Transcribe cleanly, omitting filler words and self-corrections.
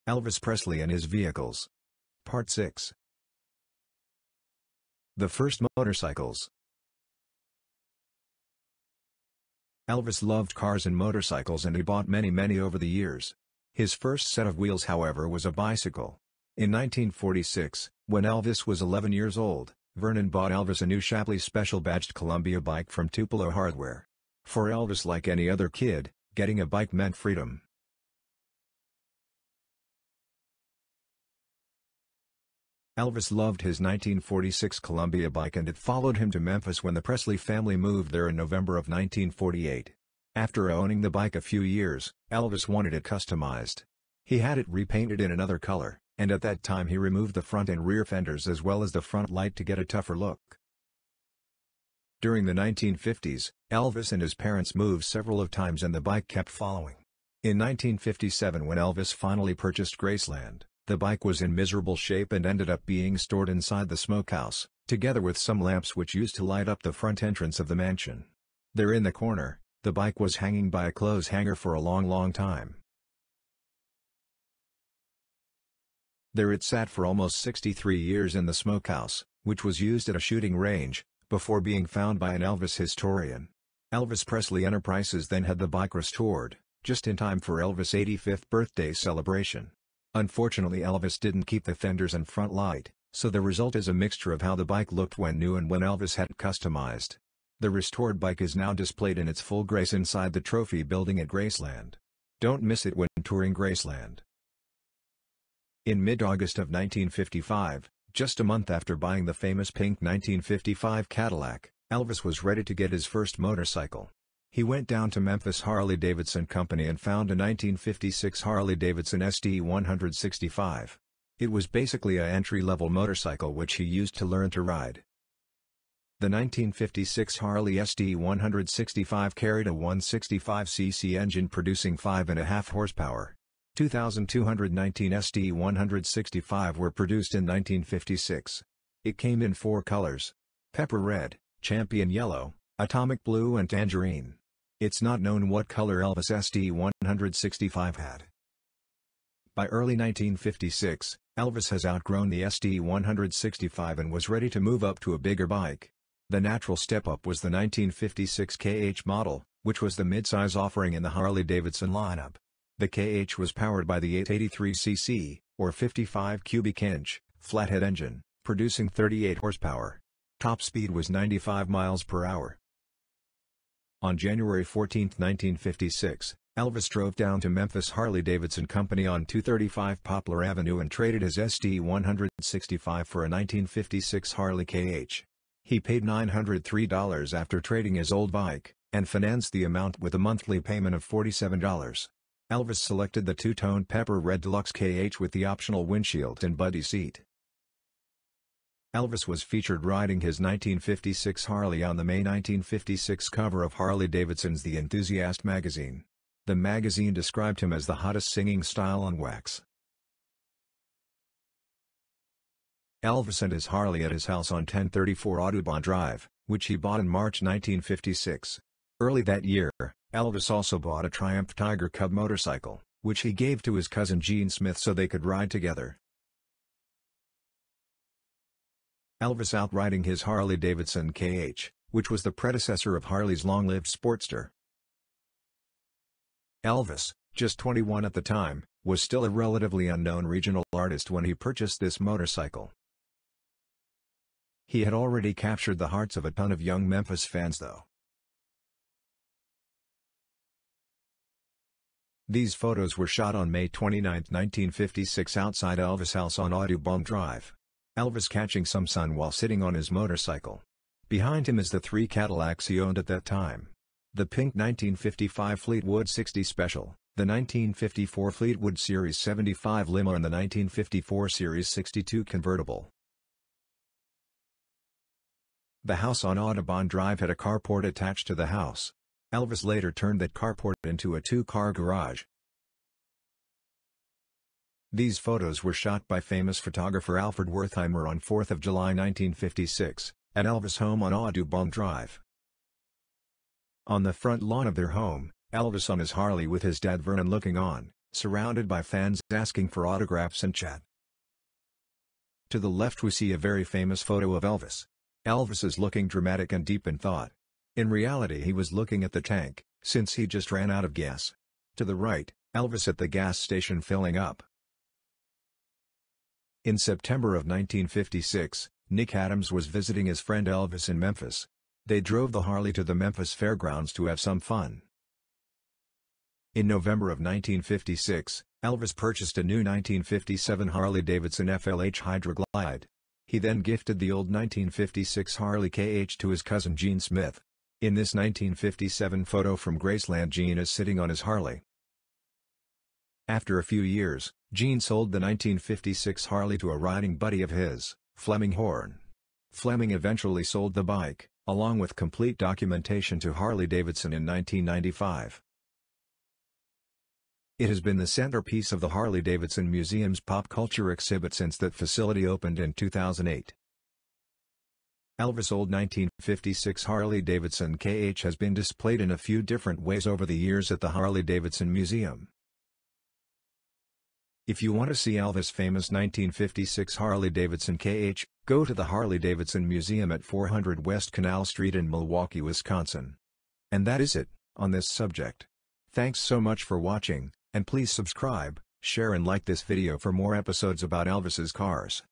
Elvis Presley and his vehicles. Part 6. The first motorcycles. Elvis loved cars and motorcycles, and he bought many over the years. His first set of wheels, however, was a bicycle. In 1946, when Elvis was 11 years old, Vernon bought Elvis a new Shapley Special badged Columbia bike from Tupelo Hardware. For Elvis, like any other kid, getting a bike meant freedom. Elvis loved his 1946 Columbia bike, and it followed him to Memphis when the Presley family moved there in November of 1948. After owning the bike a few years, Elvis wanted it customized. He had it repainted in another color, and at that time he removed the front and rear fenders as well as the front light to get a tougher look. During the 1950s, Elvis and his parents moved several times and the bike kept following. In 1957, when Elvis finally purchased Graceland, the bike was in miserable shape and ended up being stored inside the smokehouse, together with some lamps which used to light up the front entrance of the mansion. There in the corner, the bike was hanging by a clothes hanger for a long time. There it sat for almost 63 years in the smokehouse, which was used at a shooting range, before being found by an Elvis historian. Elvis Presley Enterprises then had the bike restored, just in time for Elvis' 85th birthday celebration. Unfortunately, Elvis didn't keep the fenders and front light, so the result is a mixture of how the bike looked when new and when Elvis had it customized. The restored bike is now displayed in its full grace inside the trophy building at Graceland. Don't miss it when touring Graceland. In mid-August of 1955, just a month after buying the famous pink 1955 Cadillac, Elvis was ready to get his first motorcycle. He went down to Memphis Harley-Davidson Company and found a 1956 Harley-Davidson SD165. It was basically an entry-level motorcycle which he used to learn to ride. The 1956 Harley SD165 carried a 165cc engine producing 5.5 horsepower. 2,219 SD165 were produced in 1956. It came in 4 colors: pepper red, champion yellow, atomic blue and tangerine. It's not known what color Elvis SD165 had. By early 1956, Elvis has outgrown the SD165 and was ready to move up to a bigger bike. The natural step up was the 1956 KH model, which was the midsize offering in the Harley-Davidson lineup. The KH was powered by the 883cc, or 55 cubic inch, flathead engine, producing 38 horsepower. Top speed was 95 miles per hour. On January 14, 1956, Elvis drove down to Memphis Harley-Davidson Company on 235 Poplar Avenue and traded his SD165 for a 1956 Harley KH. He paid $903 after trading his old bike, and financed the amount with a monthly payment of $47. Elvis selected the two-tone pepper red deluxe KH with the optional windshield and buddy seat. Elvis was featured riding his 1956 Harley on the May 1956 cover of Harley-Davidson's The Enthusiast magazine. The magazine described him as the hottest singing style on wax. Elvis and his Harley at his house on 1034 Audubon Drive, which he bought in March 1956. Early that year, Elvis also bought a Triumph Tiger Cub motorcycle, which he gave to his cousin Gene Smith so they could ride together. Elvis outriding his Harley-Davidson KH, which was the predecessor of Harley's long-lived Sportster. Elvis, just 21 at the time, was still a relatively unknown regional artist when he purchased this motorcycle. He had already captured the hearts of a ton of young Memphis fans though. These photos were shot on May 29, 1956 outside Elvis' house on Audubon Drive. Elvis catching some sun while sitting on his motorcycle. Behind him is the 3 Cadillacs he owned at that time. The pink 1955 Fleetwood 60 Special, the 1954 Fleetwood Series 75 Limo and the 1954 Series 62 Convertible. The house on Audubon Drive had a carport attached to the house. Elvis later turned that carport into a 2-car garage. These photos were shot by famous photographer Alfred Wertheimer on 4th of July 1956, at Elvis' home on Audubon Drive. On the front lawn of their home, Elvis on his Harley with his dad Vernon looking on, surrounded by fans asking for autographs and chat. To the left we see a very famous photo of Elvis. Elvis is looking dramatic and deep in thought. In reality he was looking at the tank, since he just ran out of gas. To the right, Elvis at the gas station filling up. In September of 1956, Nick Adams was visiting his friend Elvis in Memphis. They drove the Harley to the Memphis Fairgrounds to have some fun. In November of 1956, Elvis purchased a new 1957 Harley-Davidson FLH Hydroglide. He then gifted the old 1956 Harley KH to his cousin Gene Smith. In this 1957 photo from Graceland, Gene is sitting on his Harley. After a few years, Gene sold the 1956 Harley to a riding buddy of his, Fleming Horn. Fleming eventually sold the bike, along with complete documentation, to Harley-Davidson in 1995. It has been the centerpiece of the Harley-Davidson Museum's pop culture exhibit since that facility opened in 2008. Elvis' old 1956 Harley-Davidson KH has been displayed in a few different ways over the years at the Harley-Davidson Museum. If you want to see Elvis' famous 1956 Harley-Davidson KH, go to the Harley-Davidson Museum at 400 West Canal Street in Milwaukee, Wisconsin. And that is it, on this subject. Thanks so much for watching, and please subscribe, share and like this video for more episodes about Elvis's cars.